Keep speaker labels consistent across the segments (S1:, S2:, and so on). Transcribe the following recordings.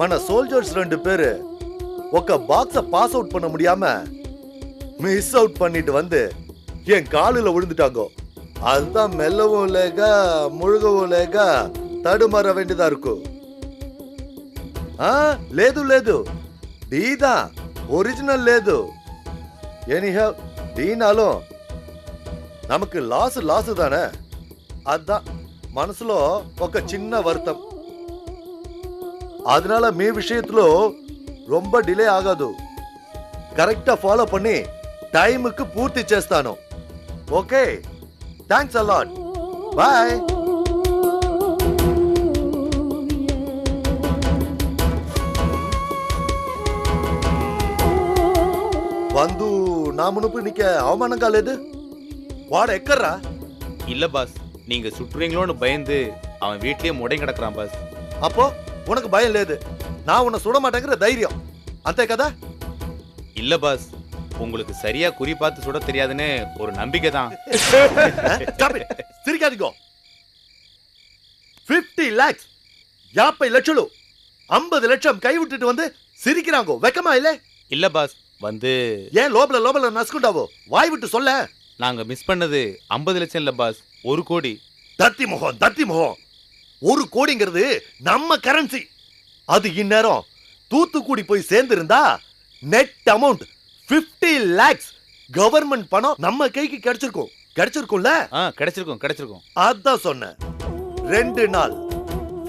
S1: మన సోల్జర్స్ 2 பேரு ఒక బాక్ஸ పాస్ అవుట్ பண்ண முடியாம மிஸ் அவுட் பண்ணிட்டு வந்து என் காலில் விழுந்துட்டாங்க. அதுதான் மெல்லவும் லேக முழுகவும் லேக தடுமாற வேண்டியதா இருக்கும். లేదు లేదు డీదా ఒరిజినల్ లేదు. ఎనీహౌ డీనాலும் நமக்கு లాస్ தானே. అதான் మనసులో ఒక చిన్న వర్తం. அதனால మీ விஷயத்துல ரொம்ப డిలే ఆగదు. కరెక్టా ఫాలో பண்ணி టైంకి పూర్తి చేస్తాను. Okay, thanks a lot. Bye. వందు నా మునుపు నీకే అవమానం కాలేదు? వాడు ఎక్కర్రా?
S2: இல்ல பாஸ், நீங்க சுற்றுவீங்களோன்னு பயந்து அவன் வீட்லயே முடங்கி கிடக்குறான் பாஸ்.
S1: அப்போ உனக்கு பயம் లేదు, நான் உன்னை சுட மாட்டேங்கிற தைரியம் అంతే కదా?
S2: இல்ல பாஸ், உங்களுக்கு சரியா குறி பார்த்து சுட தெரியாதுன்னு ஒரு நம்பிக்கை தான்.
S1: சிரிக்காதீங்க. 50 lakhs 50 லட்சம் 50 லட்சம் கை விட்டுட்டு வந்து சிரிக்கிறாங்க. வெக்கமா இல்ல?
S2: இல்ல பாஸ், வந்து
S1: ஏன் லோபல நசுக்குண்டாவோ? வாய் விட்டு சொல்ல.
S2: நாங்க மிஸ் பண்ணது 50 லட்சம் இல்ல பாஸ், 1 கோடி.
S1: தத்தி முகம் 1 கோடிங்கிறது நம்ம கரன்சி. அது இந்நேரம் தூத்துக்குடி போய் சேர்ந்திருந்தா நெட் அமௌண்ட் 50 lakhs கவர்மெண்ட் பணம் நம்ம கைக்கு கிடைச்சிருக்கும்ல?
S2: கிடைச்சிருக்கும்.
S1: அதான் சொன்னேன். 2 நாள்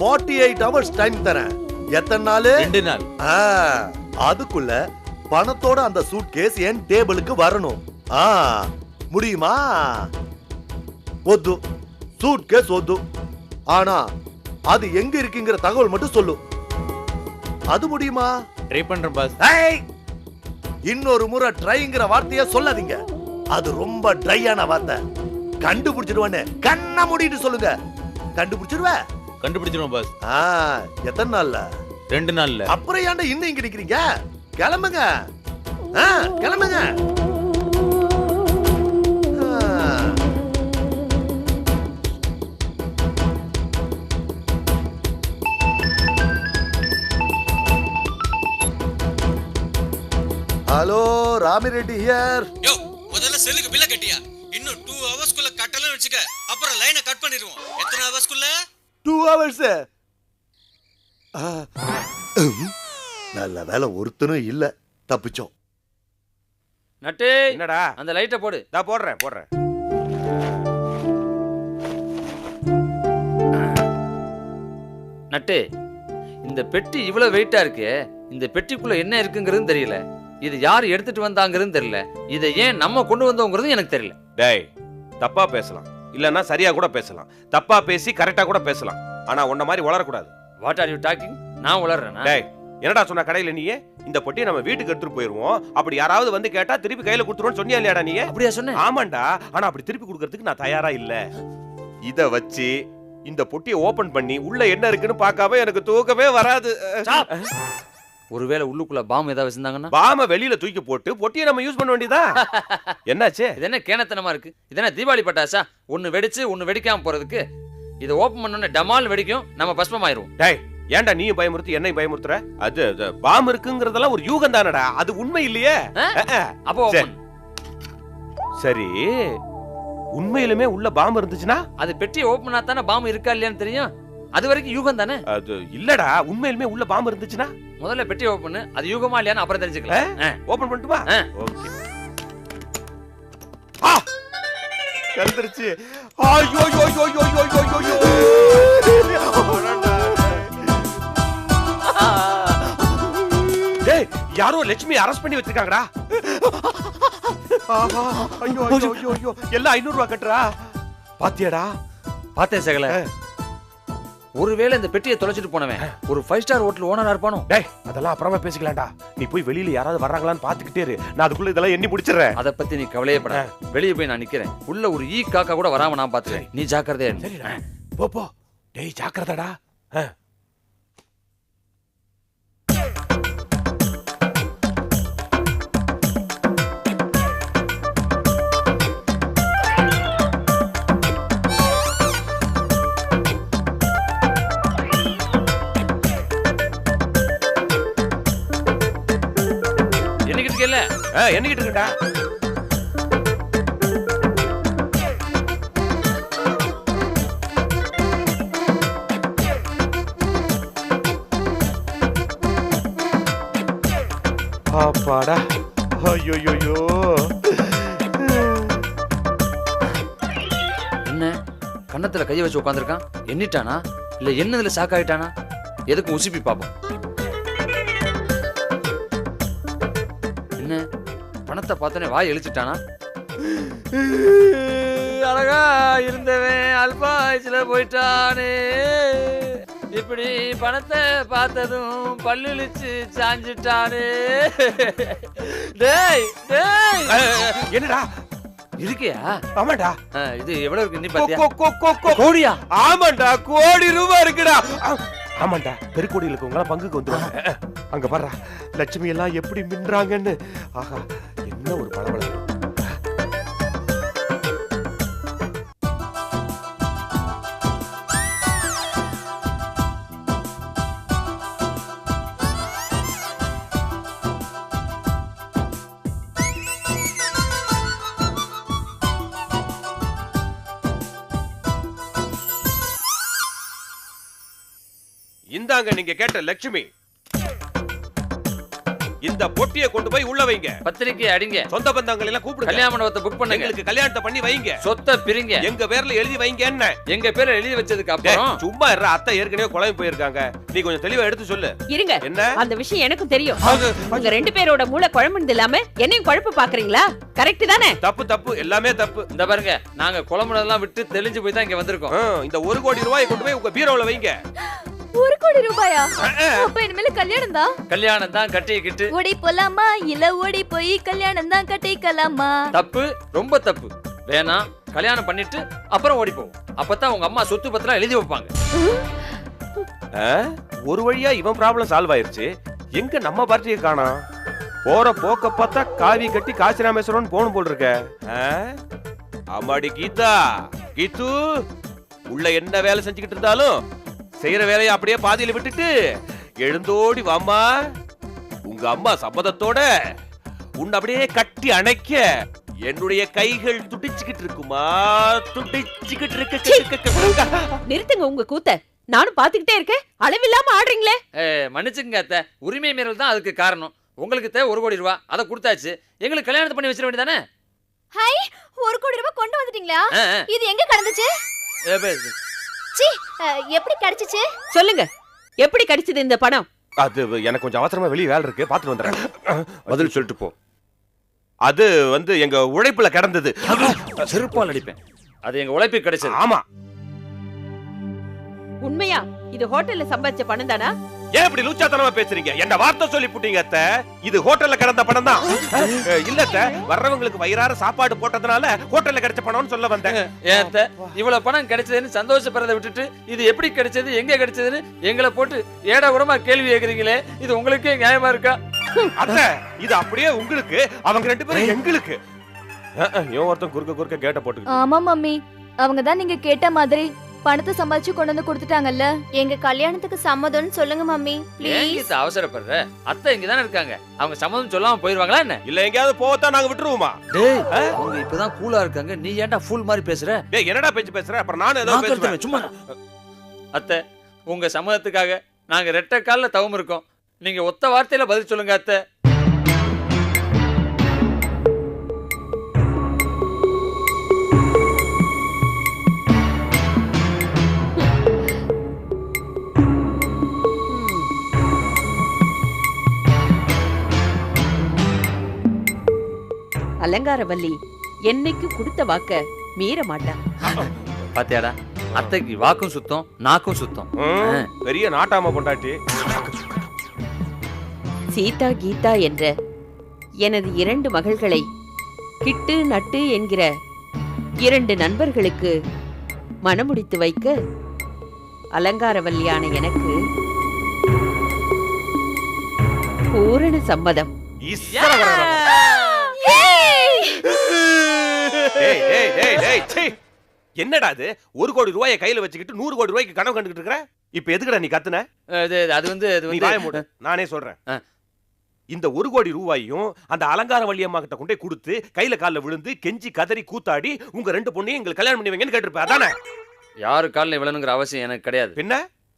S1: 48 hours டைம் தரேன். எத்தனை நாள்?
S2: 2 நாள்.
S1: அதுக்குள்ள பணத்தோட அந்த சூட் கேஸ் என் டேபிளுக்கு வரணும். முடியுமா? ஒத்து சூட் கேஸ் ஒத்து. ஆனா அது எங்க இருக்குங்கிற தகவல் மட்டும் சொல்லு. அது முடியுமா?
S2: ட்ரை பண்றேன் பாஸ்.
S1: இன்னொரு முறை ட்ரைங்கிற வார்த்தைய சொல்லாதீங்க. அது ரொம்ப ட்ரையான வார்த்தை. கண்டுபிடிச்சிடுவானே கண்ண மூடிட்டு சொல்லுங்க.
S2: கண்டுபிடிச்சிருவோம் பாஸ்.
S1: எத்தனை நாள்ல?
S2: 2 நாள்ல.
S1: அப்புறம் ஏன்டா இன்னும் இங்க நிக்கிறீங்க? கிளம்புங்க. கிளம்புங்க. Hello, Ramireddy here.
S3: யோ, முதல்ல செல்லுக்கு பில்ல கட்டியா? இன்னும் 2 ஹவர்ஸ்க்குள்ள கட்டலன்னு வெச்சுக்க. அப்புறம் லைனை கட் பண்ணிடுவோம். எத்தனை ஹவர்ஸ்க்குள்ள?
S1: 2 hours. நல்ல வேலை ஒருத்தனும் இல்ல, தப்பிச்சோம்.
S4: நட்டு,
S5: என்னடா?
S4: அந்த லைட்டை போடு.
S5: நான் போடுறேன்.
S4: நட்டு, இந்த பெட்டி இவ்வளவு வெயிட்டா இருக்கு. இந்த பெட்டிக்குள்ள என்ன இருக்குங்கிறது தெரியல. இது யார் எடுத்துட்டு வந்தாங்கிறது தெரியல. இதை ஏன் நம்ம கொண்டு வந்தோங்கிறது எனக்கு தெரியல.
S5: டேய், தப்பா பேசலாம், இல்லன்னா சரியா கூட பேசலாம். தப்பா பேசி கரெக்டா கூட பேசலாம். ஆனா உன்ன மாதிரி வளரக்கூடாது.
S4: What are you talking? நான் வளர்றேனா?
S5: டேய், என்னடா சொன்ன கடையில நீ? இந்த பொட்டியை நம்ம வீட்டுக்கு எடுத்துட்டு போயிருவோம். அப்படி யாராவது வந்து கேட்டா திருப்பி கையில கொடுத்துருவோம்னு சொன்னியா இல்லையாடா நீ?
S4: அப்படியா சொன்னேன்?
S5: ஆமாண்டா. ஆனா அப்படி திருப்பி கொடுக்கறதுக்கு நான் தயாரா இல்ல. இத வச்சு இந்த பொட்டியை ஓபன் பண்ணி உள்ள என்ன இருக்குன்னு பார்க்காம எனக்கு தூக்கமே வராது.
S4: ஒருவேளை உள்ளுக்குள்ள பாம் ஏதாவது வச்சிருந்தாங்கன்னா?
S5: பாம வெளியில தூக்கி போட்டு பொட்டியை நம்ம யூஸ் பண்ண வேண்டியதா? என்னாச்சு?
S4: இது என்ன கேனத்தனமா இருக்கு? இது என்ன தீபாவளி பட்டாசா? ஒன்னு வெடிச்சு ஒன்னு வெடிக்காம போறதுக்கு? இதை ஓபன் பண்ணோன்னே டமால் வெடிக்கும், நம்ம பஸ்பம் ஆயிருவோம்.
S5: டேய், ஏன்டா நீ பயமுறுத்தி என்னை பயமுறுத்துற? அது பாம் இருக்குங்கிறதெல்லாம் ஒரு யூகம் தானடா, அது உண்மை இல்லையே.
S4: அப்போ
S5: சரி, உண்மையிலுமே உள்ள பாம் இருந்துச்சுன்னா?
S4: அது பெட்டி ஓபன் பண்ணா தானே பாம் இருக்கா இல்லையான்னு தெரியும். அது வரைக்கும் யூகம் தானே.
S5: அது இல்லடா, உண்மையிலுமே உள்ள பாம் இருந்துச்சுன்னா?
S4: முதல்ல பெட்டி ஓபன் பண்ணு, அது யூகமா இல்லையான்னு அப்புறம் தெரிஞ்சுக்கலாம்.
S5: ஓபன் பண்ணட்டுமா? ஓகே. கலந்துருச்சு. ஐயோ யோ யோ யோ யோ யோ யோ. டேய், யாரோ லட்சுமி அரெஸ்ட் பண்ணி வச்சிருக்காங்கடா. ஐயோ ஐயோ ஐயோ, எல்லாம் 500 ரூபாய் கட்டுறா. பாத்தியாடா?
S4: பார்த்தேன் சகல. ஒருவேளை இந்த பெட்டியை தொலைச்சிட்டு போனவன் ஒரு 5 ஸ்டார் ஹோட்டல் ஓனரா இருப்பானோ?
S5: டேய், அதெல்லாம் அப்புறமா பேசிக்கலாம்டா. நீ போய் வெளியில யாராவது வர்றாங்களான்னு பாத்துக்கிட்டே இரு. நான் அதுக்குள்ள இதெல்லாம் எண்ணி முடிச்சிடுறேன்.
S4: அத பத்தி நீ கவலையே பட. வெளியே போய் நான் நிக்கிறேன். உள்ள ஒரு ஈ காக்கா கூட வராம நான் பாத்துறேன். நீ ஜாக்கிரதையா இரு.
S5: சரிடா, போ போ. டேய், ஜாக்கிரதைடா.
S4: இருக்கேல்ல?
S5: எண்ணிக்கிட்டு இருக்கா? அப்பாடா. ஐயோயோயோ.
S4: என்ன கன்னத்துல கைய வச்சு உட்காந்துருக்கான்? எண்ணிட்டானா இல்ல என்னதுல ஷாக் ஆயிட்டானா? எதுக்கு உசுப்பி பாப்போம். என்ன பணத்தை பார்த்தனே வாய் எழுச்சிட்டானா? அழகா இருந்தவன் அல்பா வயசுல போயிட்டானே. இப்படி பணத்தை பார்த்ததும் பல்லுழிச்சு சாஞ்சிட்டானே. டேய் டேய்
S5: என்னடா
S4: இருக்கியா?
S5: ஆமாடா.
S4: இது எவ்வளவு இருக்கு நீ பாத்தியா? கோடியா?
S5: ஆமாண்டா, கோடி ரூபாய் இருக்குடா. ஆமாண்டா, பெருக்கோடியில் இருக்கவங்க பங்குக்கு வந்துருவாங்க. அங்க பாரு லட்சுமி எல்லாம் எப்படி மின்றாங்கன்னு. ஆஹா, என்ன ஒரு பளபளப்பு. இந்தாங்க நீங்க கேட்ட லட்சுமி. இந்த பொட்டியை கொண்டு போய் உள்ள வைங்க.
S4: பத்திரிக்கை அடிங்க.
S5: சொந்த பந்தங்களை எல்லாம் கூப்பிடுங்க.
S4: கல்யாண மண்டபத்தை புக் பண்ணுங்க.
S5: எங்களுக்கு கல்யாணத்தை பண்ணி வைங்க.
S4: சொத்தை பிரிங்க.
S5: எங்க பேர்ல எழுதி வைங்க. என்ன
S4: எங்க பேர்ல எழுதி வச்சதுக்கு அப்புறம்
S5: சும்மா இருற. அத்தை ஏற்கனவே குழம்பு போயிருக்காங்க. நீ கொஞ்சம் தெளிவா எடுத்து சொல்லு.
S6: இருங்க,
S5: என்ன
S6: அந்த விஷயம் எனக்கும் தெரியும். உங்க ரெண்டு பேரோட மூளை குழம்புனது இல்லாம என்னையும் குழப்ப பாக்குறீங்களா? கரெக்ட் தானே?
S5: தப்பு தப்பு, எல்லாமே தப்பு.
S4: இந்த பாருங்க, நாங்க குழம்புனதெல்லாம் விட்டு தெளிஞ்சு போய் தான் இங்க வந்திருக்கோம்.
S5: இந்த 1 கோடி ரூபாயை கொண்டு போய் உங்க பீரோல வைங்க.
S7: 1 கோடி ரூபாயா? அப்ப இனிமேல கல்யாணம் தான்.
S4: கல்யாணம் தான் கட்டிக்கிட்டு
S7: ஓடி போலாமா இல்ல ஓடி போய் கல்யாணம் தான் கட்டிக்கலாமா?
S4: தப்பு, ரொம்ப தப்பு. வேணாம், கல்யாணம் பண்ணிட்டு அப்புறம் ஓடி போவோம். அப்பதான் உங்க அம்மா சொத்து பத்திரம் எழுதி வைப்பாங்க.
S5: ஒரு வழியா இவன் ப்ராப்ளம் சால்வ் ஆயிருச்சு. எங்க நம்ம பார்ட்டியை காணோம்? போற போக்க பார்த்தா காவி கட்டி காசி ராமேஸ்வரன் போன போல் இருக்க. அம்மாடி கீதா, கீத்து உள்ள என்ன வேலை செஞ்சுக்கிட்டு இருந்தாலும் செய்யற வேலையை அப்படியே பாதியில விட்டுட்டு எழுந்தோடி வாமா. உங்க அம்மா சம்மதத்தோட உன்னை அப்படியே கட்டி அணைக்க என்னுடைய கைகள் துடிச்சுக்கிட்டு இருக்குமா, துடிச்சுக்கிட்டு இருக்கு.
S6: நிறுத்துங்க உங்க கூத்த. நானும் பாத்துக்கிட்டே இருக்கேன், அளவில்லாம ஆடுறீங்களே.
S4: மன்னிச்சுங்க அத்தை, உரிமை மீறல் தான் அதுக்கு காரணம். உங்களுக்கு தேவை 1 கோடி ரூபாய், அதை கொடுத்தாச்சு. எங்களுக்கு கல்யாணத்தை பண்ணி வச்சிட வேண்டியதானே?
S7: ஹை, 1 கோடி ரூபாய் கொண்டு வந்துட்டீங்களா? இது எங்க கடந்துச்சு? சி, எப்படி கிடைச்சிச்சு?
S6: சொல்லுங்க, எப்படி கிடைச்சது இந்த பணம்?
S5: அது எனக்கு கொஞ்சம் அவசரமா வெளியே வேலை இருக்கு, பாத்துட்டு வந்துடுறேன். பதில் சொல்லிட்டு போ. அது எங்க உழைப்புல கிடந்தது.
S4: செருப்பால் அடிப்பேன். அது எங்க உழைப்பு கிடைச்சது.
S5: ஆமா.
S6: உண்மையா? இது ஹோட்டல்ல சம்பாதிச்ச பணம் தானா?
S5: ஏன் இப்படி லூச்சாத்தனமா பேசுறீங்க? என்ன வார்த்தை சொல்லி புட்டீங்க அத்தை. இது ஹோட்டல்ல கிடந்த பணம் தான். இல்ல அத்தை, வர்றவங்களுக்கு வயிறார சாப்பாடு போட்டதுனால ஹோட்டல்ல கிடைச்ச பணம்னு சொல்ல வந்தேன்.
S4: ஏன் அத்தை, இவ்வளவு பணம் கிடைச்சதுன்னு சந்தோஷப்படுறதை விட்டுட்டு இது எப்படி கிடைச்சது, எங்க கிடைச்சதுன்னு எங்களை போட்டு ஏடா கூடமா கேள்வி கேக்குறீங்களே, இது உங்களுக்கே நியாயமா இருக்கா?
S5: அத்தை, இது அப்படியே உங்களுக்கு, அவங்க 2 பேரும் எங்களுக்கு. ஒருத்தன் குறுக்க கேட்ட போட்டு.
S7: ஆமா மம்மி, அவங்க தான் நீங்க கேட்ட மாதிரி பணத்தை சம்பாதிச்சு கொண்டு வந்து கொடுத்துட்டாங்கல்ல. எங்க கல்யாணத்துக்கு சம்மதம்னு சொல்லுங்க மம்மி ப்ளீஸ்.
S4: அவசரப்படுற? அத்தை இங்க தானே இருக்காங்க, அவங்க சம்மதம் சொல்லாம போயிருவாங்களா என்ன?
S5: இல்ல எங்கயாவது போவதா நாங்க விட்டுருவோமா?
S4: டேய், அவங்க இப்பதான் கூலா இருக்காங்க, நீ ஏன்டா ஃபூல் மாதிரி பேசுற?
S5: டேய், என்னடா பேசுற? அப்புறம் நானே ஏதோ பேசுறேன்
S4: சும்மா. அத்தை, உங்க சம்மதத்துக்காக நாங்க ரெட்டை கால்ல தவம் இருக்கோம். நீங்க ஒத்த வார்த்தையில பதில் சொல்லுங்க அத்தை.
S6: அலங்காரவல்லி என்னைக்கு கொடுத்த வாக்க மீற மாட்டா.
S4: பாத்தியாடா, அத்தைக்கு வாக்கும் சுத்தம், நாக்கும் சுத்தம்.
S5: பெரிய நாட்டாம பொண்டாட்டி.
S6: சீதா கீதா என்ற எனது 2 மகள்களை கிட்டு நட்டு என்கிற 2 நண்பர்களுக்கு மணமுடித்து வைக்க அலங்காரவல்லியான எனக்கு பூரண சம்மதம்.
S5: என்னடா இது? 1 கோடி ரூபாயை கையில வச்சுக்கிட்டு 100 கோடி ரூபாய்க்கு கனவு கண்டுகிட்டு இருக்கற? இப்ப எதுக்குடா நீ கத்துன?
S4: அது
S5: நீ வாயை மூடு, நானே சொல்றேன். இந்த 1 கோடி ரூபாயும் அந்த அலங்கார வள்ளியம்மா கிட்ட கொண்டே கொடுத்து கையில கால்ல விழுந்து கெஞ்சி கதறி கூத்தாடி உங்க 2 பொண்ணையும் எங்களுக்கு கல்யாணம் பண்ணி வைங்கன்னு கேட்டிருப்ப அதானே?
S4: யாரு காலில் விழணுங்கிற அவசியம் எனக்கு கிடையாது.
S5: பின்ன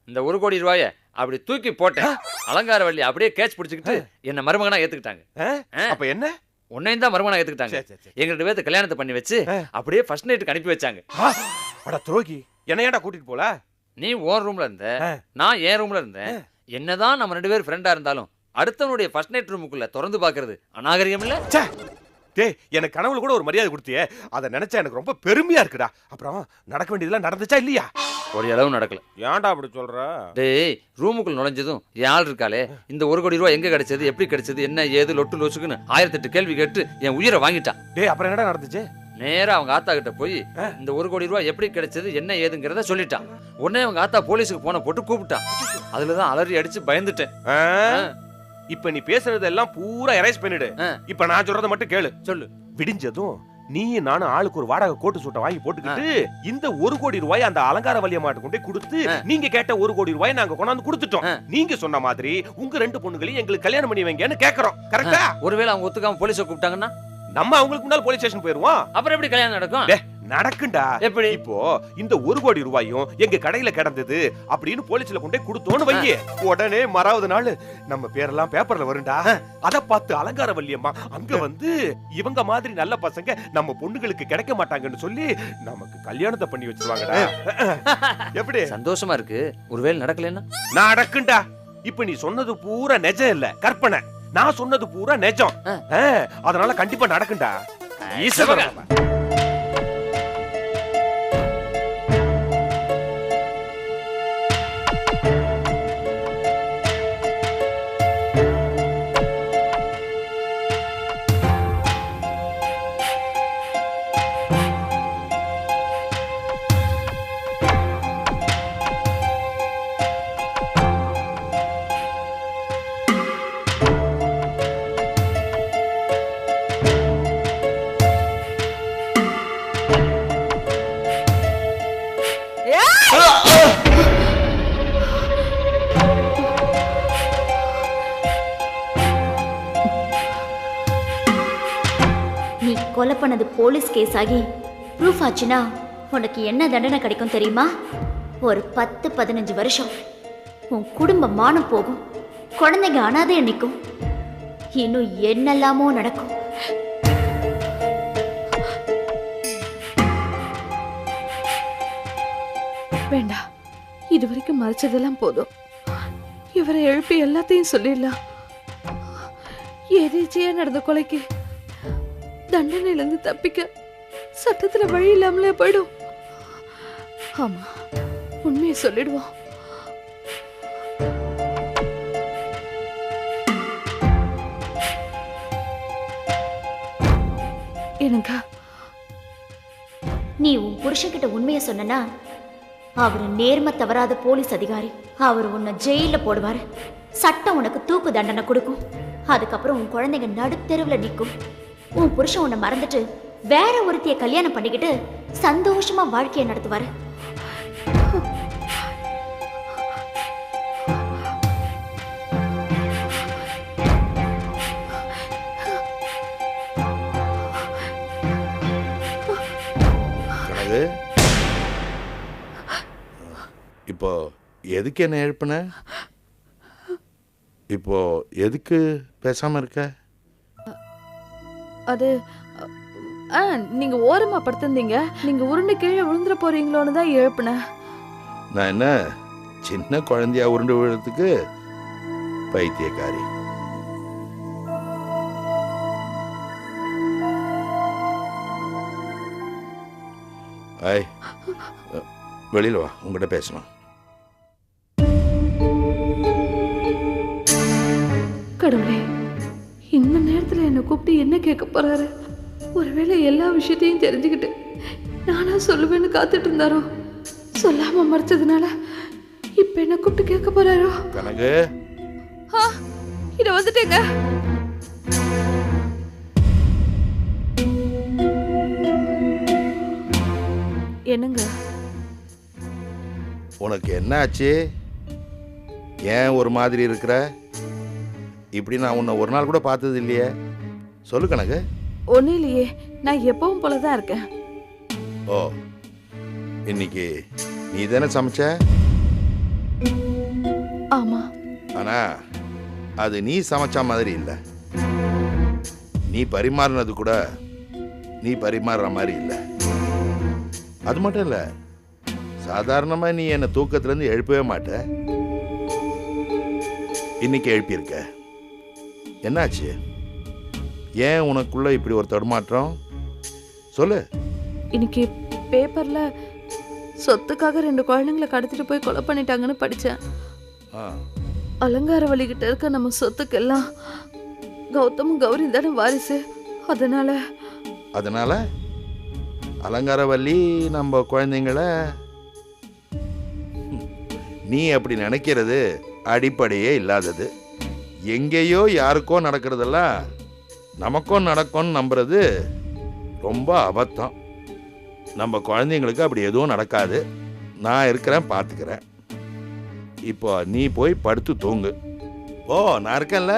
S4: இந்த 1 கோடி ரூபாய அப்படி தூக்கி போட்டேன். அலங்கார வள்ளி அப்படியே கேட்ச் பிடிச்சிக்கிட்டு என்ன மருமகனா ஏத்துக்கிட்டாங்க.
S5: அப்ப என்ன?
S4: உன்னையும் தான் மருமகனா ஏத்துக்கிட்டாங்க. எங்க 2 பேர்த்த கல்யாணத்தை பண்ணி வச்சு அப்படியே ஃபர்ஸ்ட் நைட்டுக்கு அனுப்பி வச்சாங்க.
S5: அட துரோகி, என்ன ஏன்டா கூட்டிட்டு போல?
S4: நீ ஓன் ரூம்ல இருந்த, நான் ஏன் ரூம்ல இருந்தேன். என்னதான் நம்ம 2 பேரும் ஃப்ரெண்டா இருந்தாலும் அடுத்தவனுடைய ஃபர்ஸ்ட் நைட் ரூமுக்குள்ள திறந்து பாக்குறது அநாகரிகம் இல்ல?
S5: டேய், எனக்கு கனவுல கூட ஒரு மரியாதை கொடுத்தியே, அதை நினைச்சா எனக்கு ரொம்ப பெருமையா இருக்குடா. அப்புறம் நடக்க வேண்டியதெல்லாம் நடந்துச்சா இல்லையா?
S4: ஒரு அளவு நடக்கல.
S5: ஏன்டா அப்படி சொல்ற?
S4: டேய், ரூமுக்குள்ள நுழைஞ்சதும் என் ஆள் இருக்காளே, இந்த 1 கோடி ரூபாய் எங்க கிடைச்சது, எப்படி கிடைச்சது, என்ன ஏது லொட்டு லொசுக்குன்னு 1008 கேள்வி கேட்டு என் உயிரை வாங்கிட்டான்.
S5: டேய், அப்புறம் என்னடா நடந்துச்சு?
S4: நேரா அவங்க ஆத்தா கிட்ட போய் இந்த 1 கோடி ரூபாய் எப்படி கிடைச்சது என்ன ஏதுங்கிறத சொல்லிட்டான். உடனே அவங்க ஆத்தா போலீஸுக்கு போன போட்டு கூப்பிட்டான். அதுலதான் அலறி அடிச்சு பயந்துட்டேன்.
S5: இப்ப நீ பேசுறதெல்லாம் பூரா எரேஸ் பண்ணிடு. இப்ப நான் சொல்றத மட்டும் கேளு.
S4: சொல்லு.
S5: விடிஞ்சதும் நீ நானும் ஆளுக்கு ஒரு வாடகை கோட்டு சூட்டை வாங்கி போட்டுக்கிட்டு இந்த 1 கோடி ரூபாய் அந்த அலங்கார வள்ளியம்மாட்ட கொண்டே கொடுத்து நீங்க கேட்ட 1 கோடி ரூபாய் நாங்க கொண்டாந்து கொடுத்துட்டோம். நீங்க சொன்ன மாதிரி உங்க 2 பொண்ணுகளையும் எங்களுக்கு கல்யாணம் பண்ணி வைங்கன்னு கேக்குறோம். கரெக்டா?
S4: ஒருவேளை அவங்க ஒத்துக்காம போலீஸை கூப்பிட்டாங்கன்னா
S5: நம்ம அவங்களுக்கு முன்னால போலீஸ் ஸ்டேஷன் போயிருவோம்.
S4: அப்புறம் எப்படி கல்யாணம் நடக்கும்?
S5: நடக்குண்டா. எப்படி? இப்போ இந்த 1 கோடி ரூபாயும் எங்க கடையில கிடந்தது அப்படின்னு போலீஸ்ல கொண்டே கொடுத்தோன்னு வையே, உடனே மறாவது நாள் நம்ம பேரெல்லாம் பேப்பர்ல வரும்டா. அத பார்த்து அலங்கார வள்ளியம்மா அங்க வந்து இவங்க மாதிரி நல்ல பசங்க நம்ம பொண்ணுங்களுக்கு கிடைக்க மாட்டாங்கன்னு சொல்லி நமக்கு கல்யாணத்தை பண்ணி வச்சிருவாங்கடா. எப்படி?
S4: சந்தோஷமா இருக்கு. ஒருவேளை நடக்கலன்னா?
S5: நடக்குண்டா. இப்ப நீ சொன்னது பூரா நிஜம் இல்ல, கற்பனை. நான் சொன்னது பூரா நிஜம். அதனால கண்டிப்பா நடக்குண்டா.
S7: நீ கொலை பண்ணது போலீஸ் கேஸ் ஆகி ப்ரூஃப் ஆச்சுன்னா உனக்கு என்ன தண்டனை கிடைக்கும் தெரியுமா? ஒரு 10-15 வருஷம். உன் குடும்ப மானம் போகும், குழந்தைங்க அனாதை நிற்கும், இன்னும் என்னெல்லாமோ நடக்கும்.
S8: வேண்டாம், இதுவரைக்கும் மறைச்சதெல்லாம் போதும். இவரை எழுப்பி எல்லாத்தையும் சொல்லிடலாம். எதேச்சியா நடந்த கொலைக்கு தண்டனையிலிருந்து தப்பிக்க சட்டத்துல வழி இல்லாமலே போயிடும். ஆமா, உண்மையை சொல்லிடுவோம். என்னங்க,
S7: நீ உன் புருஷன்கிட்ட உண்மையை சொன்னா அவரு நேர்மை தவறாத போலீஸ் அதிகாரி. அவர் உன்னை ஜெயில போடுவாரு. சட்டம் உனக்கு தூக்கு தண்டனை கொடுக்கும். அதுக்கப்புறம் உன் குழந்தைங்க நடுத்தெருவில் நிற்கும். உன் புருஷன் உன்னை மறந்துட்டு வேற ஒருத்திய கல்யாணம் பண்ணிக்கிட்டு சந்தோஷமா வாழ்க்கையை நடத்துவாரு.
S1: இப்போ எதுக்கு என்ன எழுப்புன? இப்போ எதுக்கு பேசாம இருக்க?
S8: அது நீங்க ஓரமா படுத்திருந்தீங்க. நீங்க உருண்டு கீழே விழுந்துட போறீங்களோன்னு தான் எழுப்புனேன்.
S1: நான் என்ன சின்ன குழந்தையா உருண்டு விழுறதுக்கு பைத்தியக்காரி? ஐய், வெளியில வா, உங்ககிட்ட பேசணும்.
S8: கடவுளே, இந்த நேரத்துல என்ன கூப்பிட்டு என்ன கேட்க போறாரு? ஒருவேளை எல்லா விஷயத்தையும் தெரிஞ்சுக்கிட்டு நானா சொல்லுவேன்னு காத்துட்டு இருந்தாரோ? சொல்லாம மறைச்சதுனால இப்ப என்ன கூப்பிட்டு கேட்க போறாரோ?
S1: கனகு,
S8: இத வந்துட்டேங்க. என்னங்க,
S1: உனக்கு என்ன ஆச்சு? ஏன் ஒரு மாதிரி இருக்கிற?
S9: இப்படி நான் உன்னை ஒரு நாள் கூட பார்த்தது இல்லையே. சொல்லு கணக்கு.
S8: ஒன்றும் இல்லையே, நான் எப்பவும் போல தான் இருக்கேன்.
S9: ஓ, இன்னைக்கு நீ தானே சமைச்ச?
S8: ஆமா.
S9: ஆனா அது நீ சமைச்ச மாதிரி இல்லை. நீ பரிமாறினது கூட நீ பரிமாறுற மாதிரி இல்லை. அது மட்டும் இல்லை, சாதாரணமா நீ என்னை தூக்கத்துலேருந்து எழுப்பவே மாட்ட. இன்னைக்கு எழுப்பியிருக்க. என்னாச்சு? ஏன் உனக்குள்ள இப்படி ஒரு தடுமாற்றம்? சொல்லு.
S8: இன்னைக்கு பேப்பர்ல சொத்துக்காக 2 குழந்தைங்களை கடத்திட்டு போய் கொலை பண்ணிட்டாங்கன்னு படிச்சேன். அலங்கார வழிகிட்ட இருக்க நம்ம சொத்துக்கெல்லாம் கௌதமும் கௌரி தானே வாரிசு.
S9: அதனால அலங்காரவல்லி நம்ம குழந்தைங்கள நீ அப்படி நினைக்கிறது அடிப்படையே இல்லாதது. எங்கேயோ யாருக்கோ நடக்கிறதெல்லாம் நமக்கும் நடக்கும்னு நம்புறது ரொம்ப அபத்தம். நம்ம குழந்தைங்களுக்கு அப்படி எதுவும் நடக்காது. நான் இருக்கிறேன், பார்த்துக்கிறேன். இப்போ நீ போய் படுத்து தூங்கு. ஓ, நான் இருக்கேன்ல.